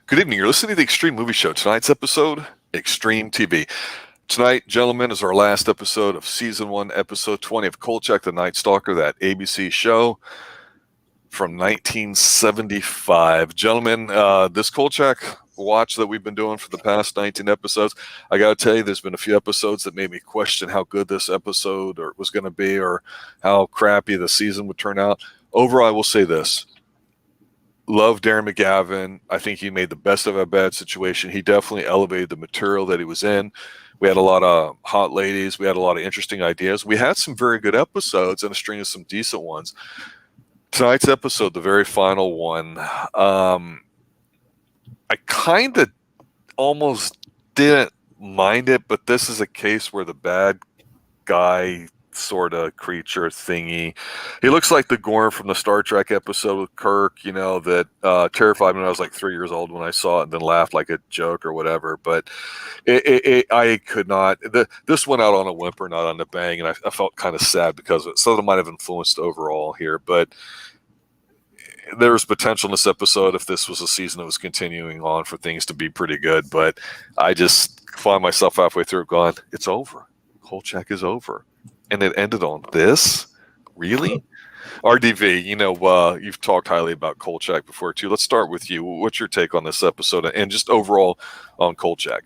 Good evening. You're listening to the Xtreme Movie Show. Tonight's episode, Xtreme TV. Tonight, gentlemen, is our last episode of Season 1, Episode 20 of Kolchak, the Night Stalker, that ABC show from 1975. Gentlemen, this Kolchak watch that we've been doing for the past 19 episodes, I got to tell you, there's been a few episodes that made me question how good this episode was going to be or how crappy the season would turn out. Overall, I will say this. Love Darren McGavin. I think he made the best of a bad situation. He definitely elevated the material that he was in. We had a lot of hot ladies. We had a lot of interesting ideas. We had some very good episodes and a string of some decent ones. Tonight's episode, the very final one, I kind of almost didn't mind it, but this is a case where the bad guy sort of creature thingy, he looks like the GORN from the Star Trek episode with Kirk, that terrified me when I was like 3 years old when I saw it and then laughed like a joke or whatever. But I could not, this went out on a whimper, not on a bang, and I felt kind of sad because of it. So that might have influenced overall here, but there was potential in this episode if this was a season that was continuing on for things to be pretty good, but I just found myself halfway through going, it's over. Kolchak is over. And it ended on this? Really? RDV, you've talked highly about Kolchak before too. Let's start with you. What's your take on this episode and just overall on Kolchak?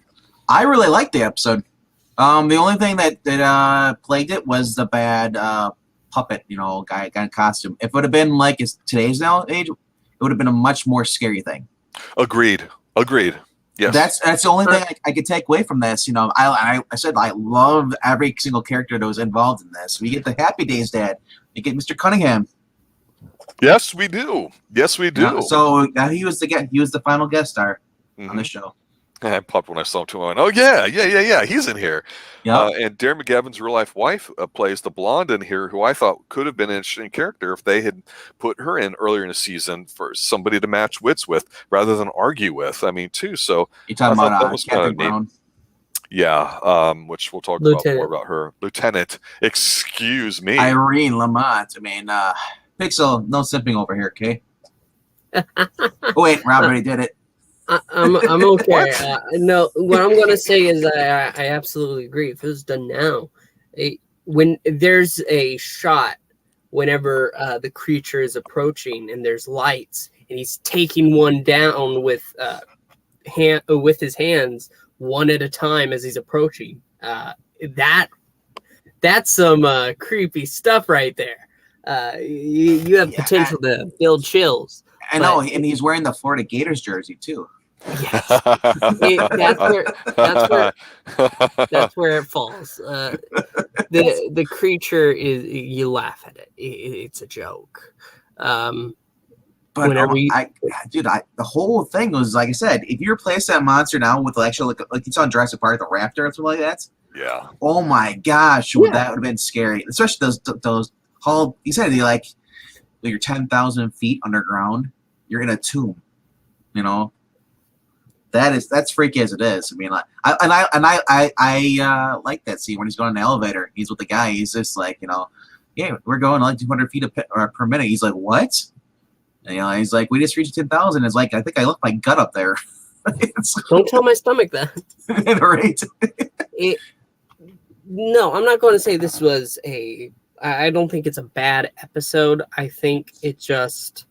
I really liked the episode. The only thing that plagued it was the bad puppet, guy in costume. If it would have been like today's age, it would have been a much more scary thing. Agreed. Yes. That's the only thing I could take away from this. I said I love every single character that was involved in this. We get the Happy Days dad. You get Mr. Cunningham. Yes, we do. So he was the final guest star on the show. I popped when I saw him too. I went, oh yeah, he's in here. Yeah. And Darren McGavin's real life wife plays the blonde in here, who I thought could have been an interesting character if they had put her in earlier in the season for somebody to match wits with rather than argue with. I mean, too. So you're talking about Captain Brown. Yeah, which we'll talk about more about her. Lieutenant, excuse me. Irene Lamont. I mean, Pixel, no simping over here, okay? Oh, wait, Rob already did it. I'm okay. No, what I'm going to say is I absolutely agree. If it was done now, when there's a shot, whenever the creature is approaching and there's lights and he's taking one down with his hands one at a time as he's approaching, that's some creepy stuff right there. You have potential to build chills. I know, and he's wearing the Florida Gators jersey too. Yes. That's where it falls. The creature is, you laugh at it. It's a joke. But the whole thing was, like I said, if you replace that monster now with actually like you saw in Jurassic Park, the raptor or something like that. Yeah. Oh my gosh, that would have been scary. Especially those whole. You said you're 10,000 feet underground. You're in a tomb. That's freaky as it is. I mean, like, I like that scene when he's going in the elevator. He's with the guy. He's just like, yeah, we're going like 200 feet per minute. He's like, what? And, he's like, we just reached 10,000. It's like, I think I left my gut up there. Don't tell my stomach that. Right. No, I'm not going to say this was I don't think it's a bad episode. I think it just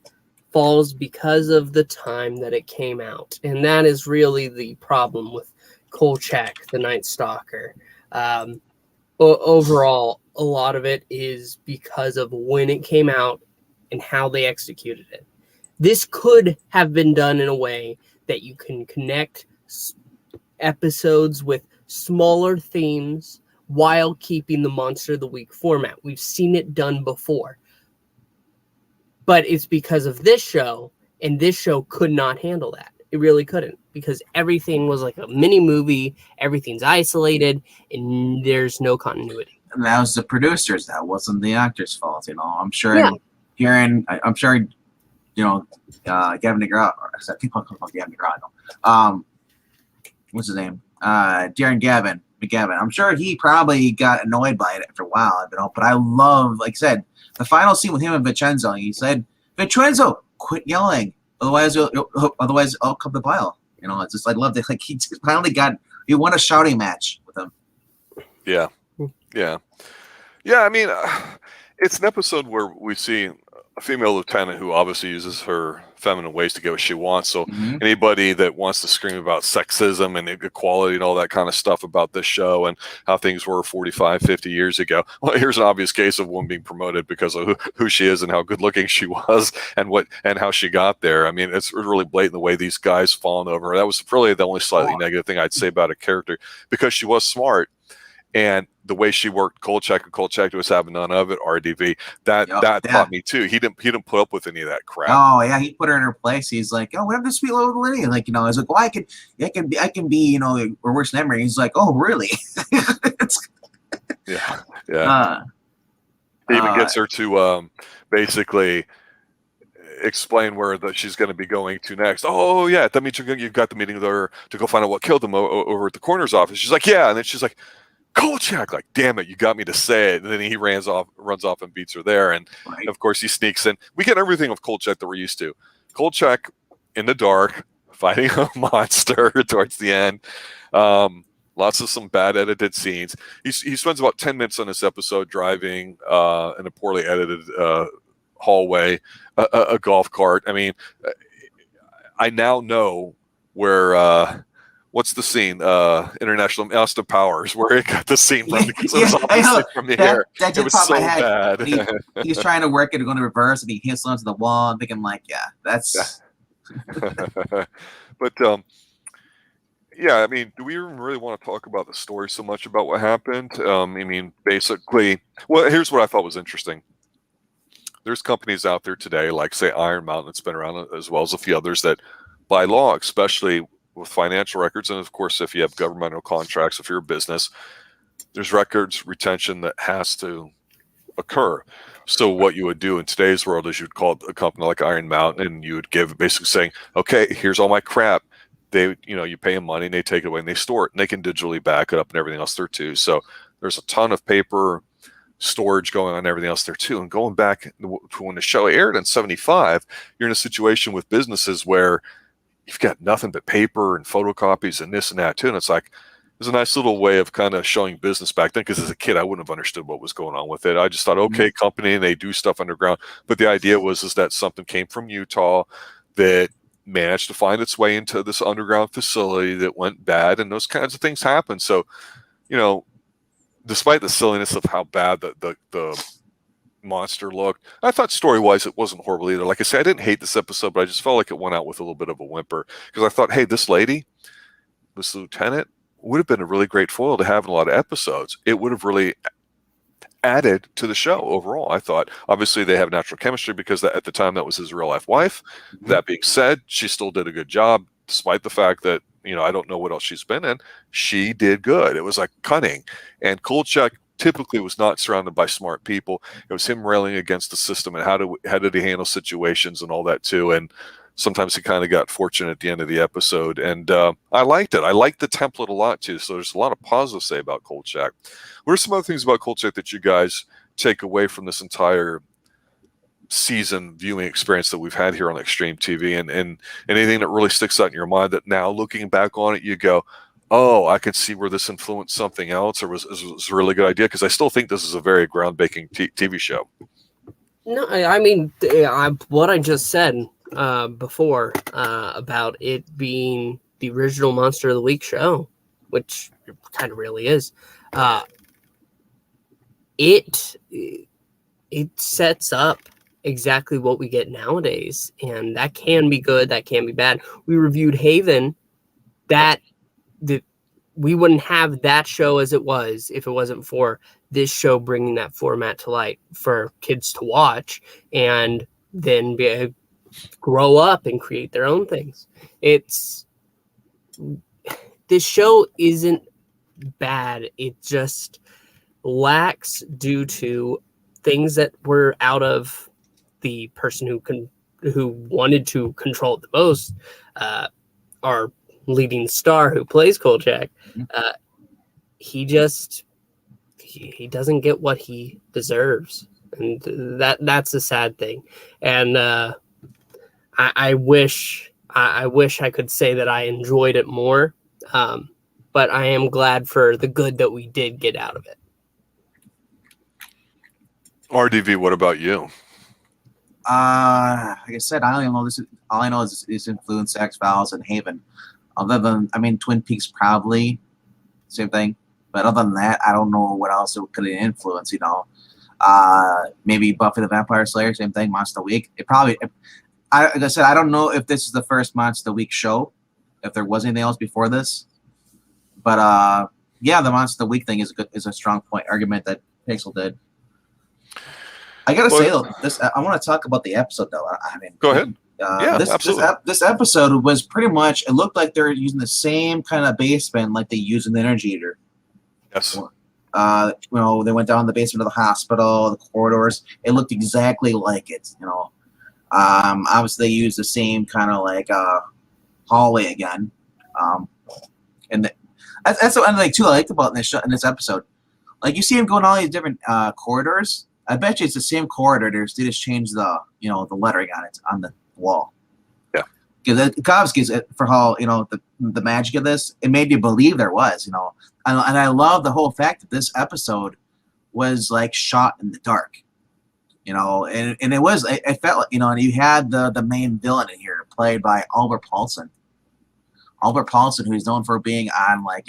falls because of the time that it came out. And that is really the problem with Kolchak, the Night Stalker. Overall, a lot of it is because of when it came out and how they executed it. This could have been done in a way that you can connect episodes with smaller themes while keeping the Monster of the Week format. We've seen it done before. But it's because of this show, and this show could not handle that. It really couldn't, because everything was like a mini movie, everything's isolated, and there's no continuity. And that was the producers. That wasn't the actors' fault. I'm sure Gavin DeGraw, I keep calling Gavin DeGraw. What's his name? Darren McGavin. I'm sure he probably got annoyed by it after a while. But I love, like I said, the final scene with him and Vincenzo. He said, "Vincenzo, quit yelling. Otherwise, I'll come to pile. You know, it's just I love it. Like he just finally he won a shouting match with him. Yeah, yeah, yeah. I mean, it's an episode where we see a female lieutenant who obviously uses her feminine ways to get what she wants. So Mhm. anybody that wants to scream about sexism and equality and all that kind of stuff about this show and how things were 45, 50 years ago, well, here's an obvious case of one being promoted because of who she is and how good looking she was and how she got there. I mean, it's really blatant the way these guys fawn over her. That was really the only slightly negative thing I'd say about a character, because she was smart. And the way she worked Kolchak, and Kolchak was having none of it. RDV, that taught me too. He didn't put up with any of that crap. Oh yeah, he put her in her place. He's like, oh, whatever, sweet little lady. Like, you know, I was like, well, I can be, you know, or worse than Emery. He's like, oh, really? Yeah. He even gets her to basically explain where she's going to be going to next. Oh yeah, that means you've got the meeting with her to go find out what killed him over at the coroner's office. She's like, yeah, and then she's like, Kolchak, like, damn it, you got me to say it. And then he runs off and beats her there. And of course he sneaks in. We get everything of Kolchak that we're used to. Kolchak in the dark, fighting a monster towards the end. Lots of some bad edited scenes. He spends about 10 minutes on this episode driving in a poorly edited hallway, a golf cart. I mean, I now know where what's the scene? International Austin Powers, where it got the scene from, because it was obviously from the air. That just it was popped so my head. bad. He's trying to work it, going to reverse, and he hits onto the wall. I'm thinking, like, yeah, that's. But yeah, I mean, do we even really want to talk about the story so much about what happened? I mean, basically, well, here's what I thought was interesting. There's companies out there today, like say Iron Mountain, that's been around, as well as a few others, that by law, especially with financial records, and of course, if you have governmental contracts, if you're a business, there's records retention that has to occur. So what you would do in today's world is you'd call a company like Iron Mountain, and you would give basically saying, okay, here's all my crap. They, you pay them money and they take it away and they store it, and they can digitally back it up and everything else there too. So there's a ton of paper storage going on and everything else there too. And going back to when the show aired in 75, you're in a situation with businesses where you've got nothing but paper and photocopies and this and that too. And it's like, there's a nice little way of kind of showing business back then, because as a kid, I wouldn't have understood what was going on with it. I just thought, okay, company, and they do stuff underground. But the idea was that something came from Utah that managed to find its way into this underground facility that went bad, and those kinds of things happen. So, despite the silliness of how bad the monster looked, I thought story-wise it wasn't horrible either. Like I said, I didn't hate this episode, but I just felt like it went out with a little bit of a whimper, because I thought, hey, this lieutenant would have been a really great foil to have in a lot of episodes. It would have really added to the show overall. I thought, obviously they have natural chemistry because at the time that was his real life wife. That being said, she still did a good job, despite the fact that, I don't know what else she's been in. She did good. It was like cunning. And Kolchak typically was not surrounded by smart people. It was him railing against the system and how did he handle situations and all that too. And sometimes he kind of got fortunate at the end of the episode. And I liked it. I liked the template a lot too. So there's a lot of positive to say about Kolchak. What are some other things about Kolchak that you guys take away from this entire season viewing experience that we've had here on Xtreme TV, and anything that really sticks out in your mind that now looking back on it, you go, oh, I can see where this influenced something else, or was a really good idea? Because I still think this is a very groundbreaking TV show. No, I mean, what I just said before about it being the original Monster of the Week show, which it kind of really is, it sets up exactly what we get nowadays, and that can be good, that can be bad. We reviewed Haven, that we wouldn't have that show as it was if it wasn't for this show bringing that format to light for kids to watch and then grow up and create their own things. This show isn't bad, it just lacks due to things that were out of the person who wanted to control it the most, our leading star who plays Kolchak. He doesn't get what he deserves, and that's a sad thing. And I wish I could say that I enjoyed it more, but I am glad for the good that we did get out of it. RDV, what about you? Like I said, I don't even know this. All I know is it's influenced X-Files and Haven. Other than, I mean, Twin Peaks probably same thing. But other than that, I don't know what else it could influence. Maybe Buffy the Vampire Slayer, same thing. Monster of the Week. It probably. Like I said, I don't know if this is the first Monster of the Week show. If there was anything else before this, but yeah, the Monster of the Week thing is a strong argument that Pixel did. I gotta say though, I want to talk about the episode though. I mean, go ahead. Yeah, absolutely. This episode was pretty much. It looked like they're using the same kind of basement like they use in the Energy Eater. Yes. They went down the basement of the hospital, the corridors. It looked exactly like it. Obviously they used the same kind of like hallway again. And that's the other thing too I liked about in this episode. Like you see him going all these different corridors. I bet you it's the same corridor. They just changed the the lettering on it on the wall. Yeah, because for how the magic of this, it made you believe there was and I love the whole fact that this episode was like shot in the dark. And it was it felt like, and you had the main villain in here played by Albert Paulson. Albert Paulson, who's known for being on like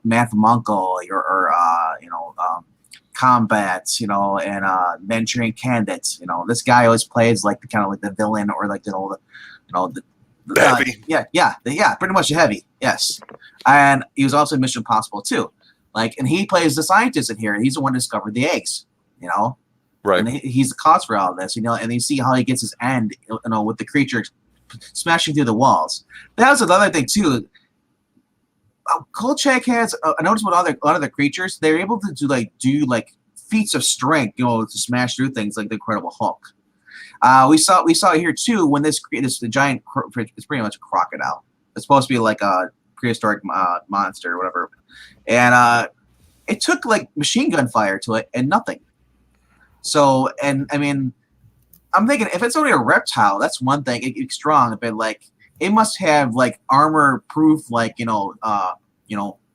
Man from U.N.C.L.E. or Combat, and Manchurian Candidates. This guy always plays like the kind of like the villain or like the heavy. Yeah, pretty much heavy. Yes, and he was also in Mission Impossible too. And he plays the scientist in here, and he's the one who discovered the eggs. Right. And he's the cause for all of this. And you see how he gets his end. With the creature smashing through the walls. That was another thing too. Kolchak has. I noticed with a lot of the creatures, they're able to do feats of strength, to smash through things like the Incredible Hulk. We saw it here too when the giant. It's pretty much a crocodile. It's supposed to be like a prehistoric monster or whatever, and it took like machine gun fire to it and nothing. So, and I mean, I'm thinking if it's only a reptile, that's one thing. It's strong, but it must have armor proof,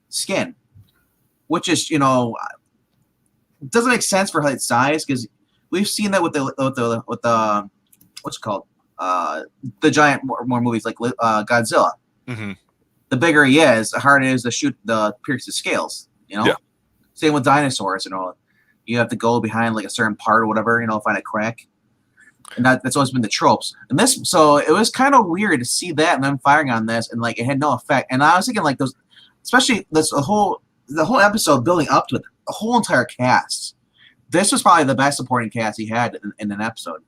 skin, which is doesn't make sense for its size because we've seen that with the what's it called the giant more movies like Godzilla. Mm-hmm. The bigger he is, the harder it is to pierce the scales. Yeah. Same with dinosaurs. You have to go behind a certain part or whatever. Find a crack. And that's always been the tropes. And so it was kind of weird to see that and then firing on this and it had no effect. And I was thinking those, especially the whole episode building up to it, the whole entire cast. This was probably the best supporting cast he had in an episode.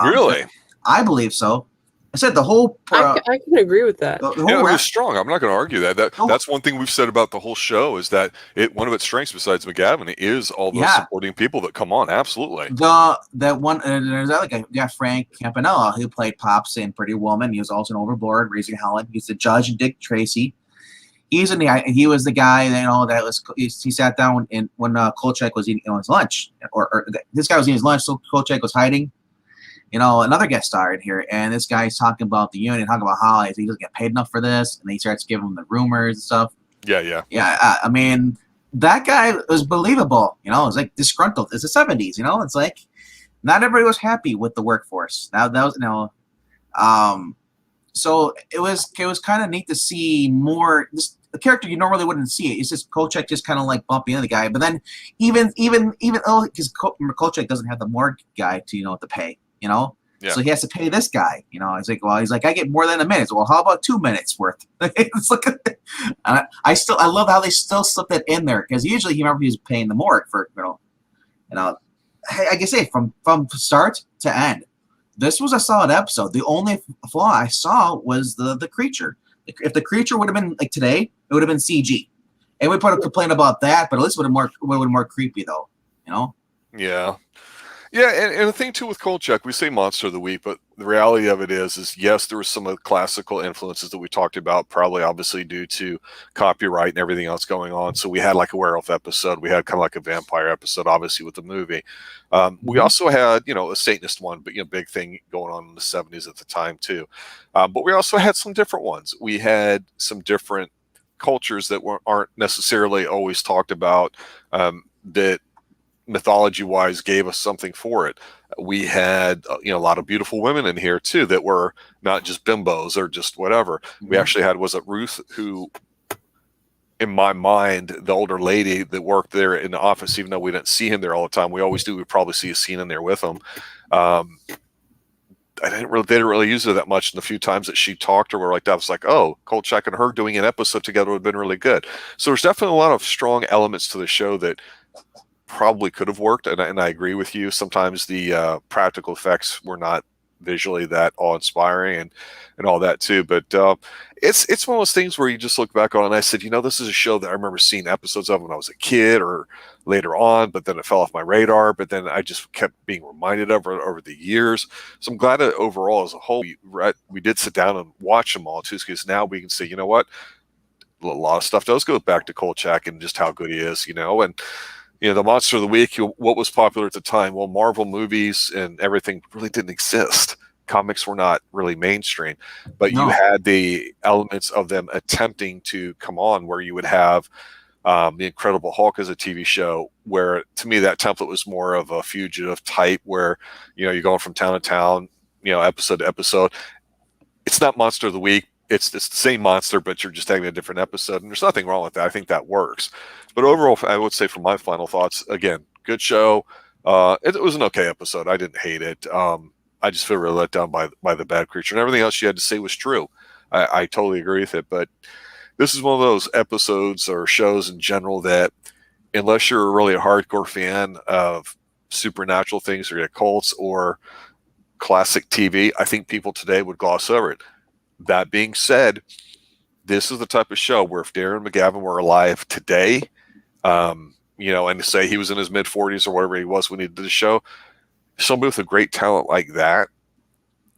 Really? I believe so. I said the whole. I can agree with that. It was strong. I'm not going to argue that. That's one thing we've said about the whole show is that one of its strengths besides McGavin is all those supporting people that come on. Absolutely. That one. There's that guy. Yeah, Frank Campanella, who played Pops in Pretty Woman. He was also in Overboard, Raising Helen. He's the judge in Dick Tracy. He was the guy that was. He sat down when Kolchak was eating his lunch, or this guy was eating his lunch, so Kolchak was hiding. Another guest star in here, and this guy's talking about the union, talking about how he doesn't get paid enough for this, and he starts giving him the rumors and stuff. Yeah. I mean, that guy was believable. It's like disgruntled. It's the 70s. It's like not everybody was happy with the workforce. That was so it was kind of neat to see more. A character you normally wouldn't see it. It's just Kolchak just kind of bumping into the guy, but then even because Kolchak doesn't have the morgue guy to to pay. Yeah. So he has to pay this guy. He's like, I get more than a minute. Well, how about 2 minutes worth? It's I love how they still slip that in there because usually he was paying the morgue for like I say from start to end. This was a solid episode. The only flaw I saw was the creature. If the creature would have been like today, it would have been CG, and we put a complaint about that. But at least it would have been more creepy though. Yeah. Yeah, and the thing too with Kolchak, we say monster of the week, but the reality of it is yes, there was some of the classical influences that we talked about, probably obviously due to copyright and everything else going on. So we had like a werewolf episode, we had kind of like a vampire episode, obviously with the movie. We also had, a Satanist one, but big thing going on in the 70s at the time too. But we also had some different ones. We had some different cultures that aren't necessarily always talked about, that mythology-wise gave us something for it. We had a lot of beautiful women in here too that were not just bimbos or just whatever. We actually had, was it Ruth, who in my mind, the older lady that worked there in the office, even though we didn't see him there all the time, we always do. We probably see a scene in there with him. They didn't really use her that much. And the few times that she talked or were like that, I was like, oh, Kolchak and her doing an episode together would have been really good. So there's definitely a lot of strong elements to the show that probably could have worked, and I agree with you. Sometimes the practical effects were not visually that awe-inspiring and all that too. But it's one of those things where you just look back on, and I said, this is a show that I remember seeing episodes of when I was a kid or later on, but then it fell off my radar. But then I just kept being reminded of it over the years. So I'm glad that overall, as a whole, we did sit down and watch them all too, because now we can say, you know what, a lot of stuff does go back to Kolchak and just how good he is, and. The monster of the week, what was popular at the time? Well, Marvel movies and everything really didn't exist. Comics were not really mainstream, but you had the elements of them attempting to come on, where you would have the Incredible Hulk as a TV show, where to me that template was more of a fugitive type, where you're going from town to town, episode to episode. It's not monster of the week. It's the same monster, but you're just having a different episode, and there's nothing wrong with that. I think that works. But overall, I would say, from my final thoughts, again, good show. It was an okay episode. I didn't hate it. I just feel really let down by the bad creature, and everything else you had to say was true. I totally agree with it. But this is one of those episodes or shows in general that, unless you're really a hardcore fan of supernatural things or occults or classic TV, I think people today would gloss over it. That being said, this is the type of show where if Darren McGavin were alive today, and to say he was in his mid-40s or whatever he was when he did the show, somebody with a great talent like that,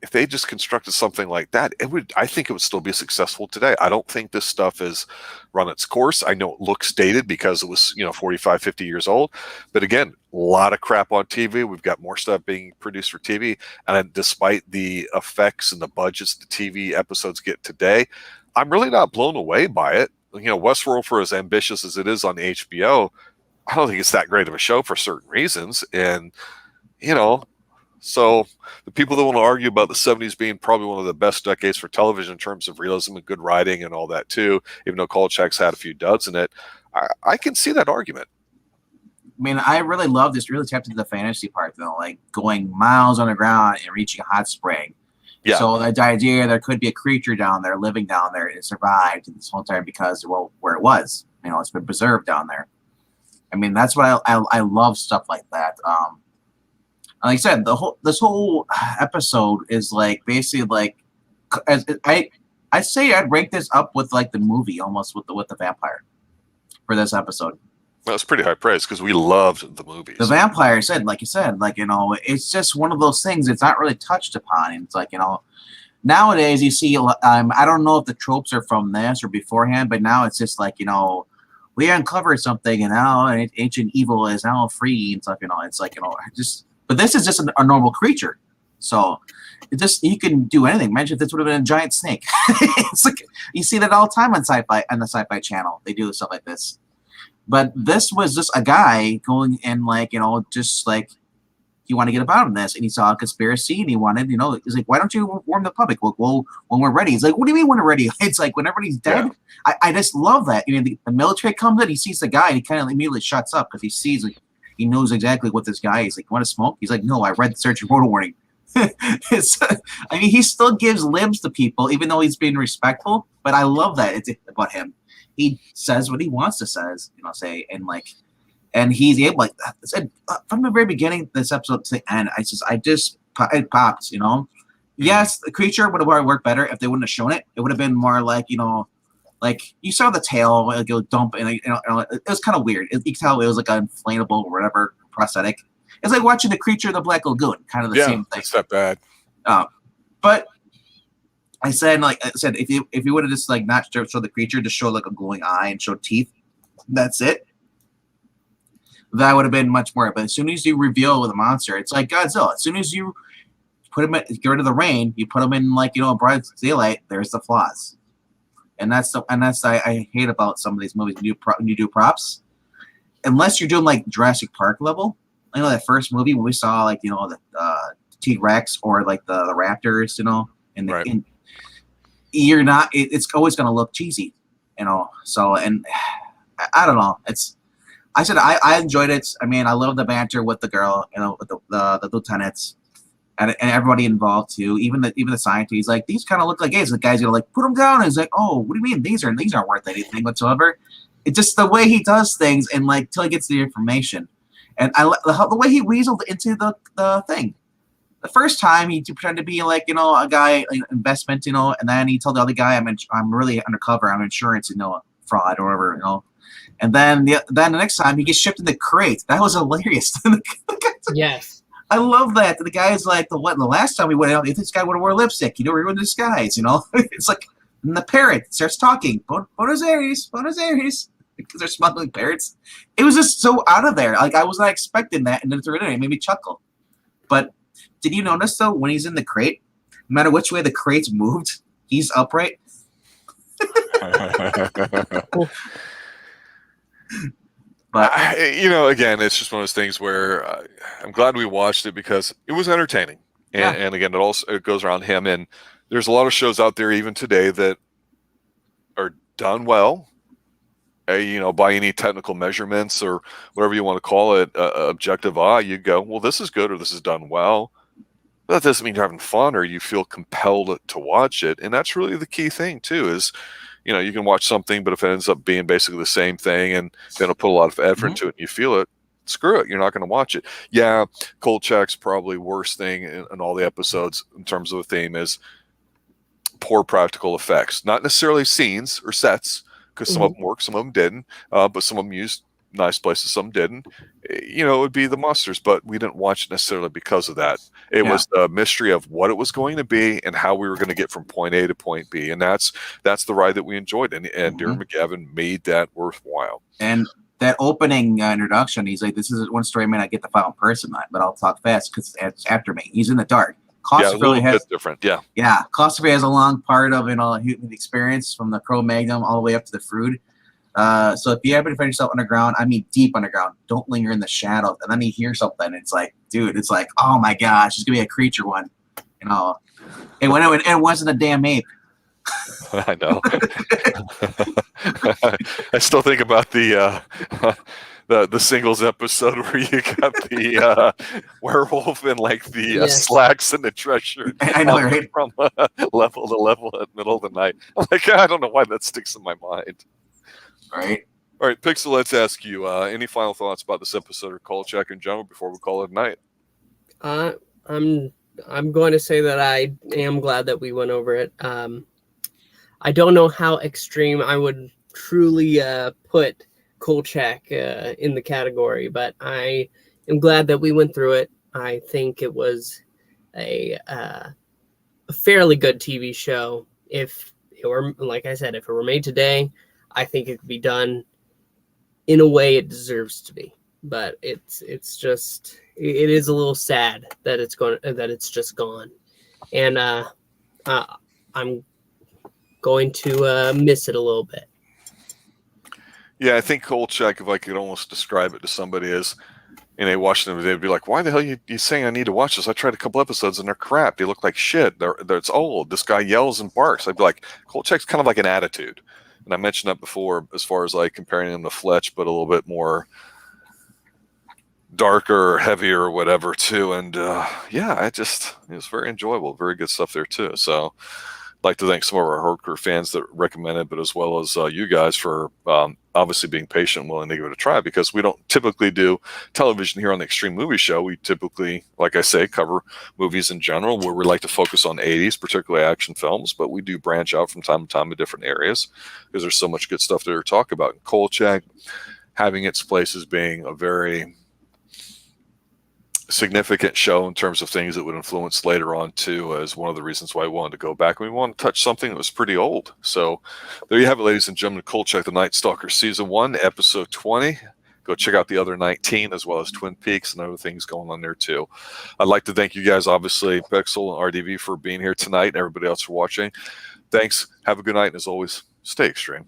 if they just constructed something like that, I think it would still be successful today. I don't think this stuff has run its course. I know it looks dated because it was, 45, 50 years old. But again, a lot of crap on TV. We've got more stuff being produced for TV. And despite the effects and the budgets the TV episodes get today, I'm really not blown away by it. Westworld, for as ambitious as it is on HBO, I don't think it's that great of a show for certain reasons. And, so the people that want to argue about the 70s being probably one of the best decades for television in terms of realism and good writing and all that too, even though Kolchak's had a few duds in it, I can see that argument. I mean, I really love this. Really tapped into the fantasy part, though, like going miles underground and reaching a hot spring. Yeah. So the idea there could be a creature down there, living down there, and it survived this whole time because, well, where it was, it's been preserved down there. I mean, that's what I love, stuff like that. Like I said, this whole episode is like basically like, I say I'd rank this up with like the movie almost with the vampire for this episode. That's pretty high praise because we loved the movies. The vampire said, like you said, like it's just one of those things. It's not really touched upon. And it's like nowadays you see. I don't know if the tropes are from this or beforehand, but now it's just like we uncovered something and now ancient evil is now free and stuff. It's like just. But this is just a normal creature, so he can do anything. Imagine if this would have been a giant snake. It's like you see that all the time on the Sci-Fi Channel. They do stuff like this. But this was just a guy going and just like he wanted to get about this, and he saw a conspiracy, and he wanted, he's like, why don't you warn the public? Well, when we're ready. He's like, what do you mean when we're ready? It's like when everybody's dead. Yeah. I just love that. The military comes in, he sees the guy, and he kind of immediately shuts up because he sees he knows exactly what this guy is. Like, want to smoke? He's like, no, I read the search and photo warning. He still gives libs to people, even though he's being respectful. But I love that it's about him. He says what he wants to say, and he's able, like I said, from the very beginning of this episode to the end, it pops, Yes, the creature would have worked better if they wouldn't have shown it. It would have been more like, like you saw the tail, like it would dump, and it was kind of weird. You could tell it was like an inflatable or whatever prosthetic. It's like watching The Creature of the Black Lagoon, kind of the same thing. It's that bad. But I said, if you would have just like not show the creature, just show like a glowing eye and show teeth, that's it. That would have been much more. But as soon as you reveal the monster, it's like Godzilla. As soon as you put him, get rid of the rain, you put him in like a bright daylight. There's the flaws, and that's I hate about some of these movies. When you do props, unless you're doing like Jurassic Park level. I know that first movie when we saw like the T-Rex or like the raptors, and Right. and you're not. It's always going to look cheesy, So and I don't know. I said I enjoyed it. I mean, I love the banter with the girl, with the lieutenants, and everybody involved too. Even the scientists, like these kind of look like gays. The guy's gonna like put them down. And he's like, oh, what do you mean these aren't worth anything whatsoever? It's just the way he does things, and like till he gets the information, and the way he weaseled into the thing. The first time he pretended to be like a guy investment, and then he told the other guy I'm really undercover. I'm insurance, fraud or whatever, And then the next time he gets shipped in the crate. That was hilarious. Yes. I love that. The guy's like, the last time we went out, this guy would have worn lipstick. We were in disguise, It's like, and the parrot starts talking. Buenos Aires. Because they're smuggling parrots. It was just so out of there. Like, I was not expecting that. And then it made me chuckle. But did you notice, though, when he's in the crate, no matter which way the crate's moved, he's upright? But again, it's just one of those things where I'm glad we watched it because it was entertaining, and again, it goes around him. And there's a lot of shows out there even today that are done well, by any technical measurements or whatever you want to call it, objective eye. You go, well, this is good or this is done well. But that doesn't mean you're having fun or you feel compelled to watch it, and that's really the key thing too. Is you can watch something, but if it ends up being basically the same thing and then put a lot of effort into it and you feel it, screw it. You're not going to watch it. Yeah, Kolchak's probably worst thing in all the episodes in terms of the theme is poor practical effects. Not necessarily scenes or sets, because some of them worked, some of them didn't. But some of them used nice places, some didn't. It would be the monsters, but we didn't watch it necessarily because of that. It was the mystery of what it was going to be and how we were going to get from point A to point B, and that's the ride that we enjoyed. And Darren McGavin made that worthwhile. And that opening introduction, he's like, "This is one story I may not get the final person on, but I'll talk fast because it's after me." He's in the dark. A little bit different. Yeah. Kosovo has a long part of human experience from the Cro-Magnon all the way up to the Frood. So if you happen to find yourself underground, I mean deep underground, don't linger in the shadows. And then you hear something, it's like, dude, it's like, oh my gosh, it's gonna be a creature one, And when it wasn't a damn ape. I know. I still think about the singles episode where you got the werewolf and like the slacks and the treasure. I know, right? From level to level at the middle of the night. I'm like, I don't know why that sticks in my mind. Right. All right, Pixel, let's ask you, any final thoughts about this episode of Kolchak in general before we call it a night? I'm going to say that I am glad that we went over it. I don't know how extreme I would truly put Kolchak in the category, but I am glad that we went through it. I think it was a fairly good TV show. If it were, like I said, if it were made today, I think it could be done in a way it deserves to be. But it is a little sad that it's just gone, and I'm going to miss it a little bit. Yeah, I think Kolchak, if I could almost describe it to somebody, is, they watch them, they'd be like, "Why the hell you saying I need to watch this? I tried a couple episodes and they're crap. They look like shit. It's old. This guy yells and barks." I'd be like, Kolchak's kind of like an attitude. And I mentioned that before as far as like comparing him to Fletch, but a little bit more darker or heavier or whatever too. And it was very enjoyable. Very good stuff there too. So I'd like to thank some of our hardcore fans that recommended, but as well as you guys for obviously being patient and willing to give it a try, because we don't typically do television here on the Extreme Movie Show. We typically, like I say, cover movies in general where we like to focus on 80s, particularly action films, but we do branch out from time to time in different areas because there's so much good stuff there to talk about. And Kolchak having its place as being a very significant show in terms of things that would influence later on too, as one of the reasons why I wanted to go back. We want to touch something that was pretty old. So there you have it, ladies and gentlemen. Kolchak, the Night Stalker, Season 1, Episode 20. Go check out the other 19, as well as Twin Peaks and other things going on there too. I'd like to thank you guys, obviously, Pixel and RDV, for being here tonight, and everybody else for watching. Thanks. Have a good night, and as always, stay extreme.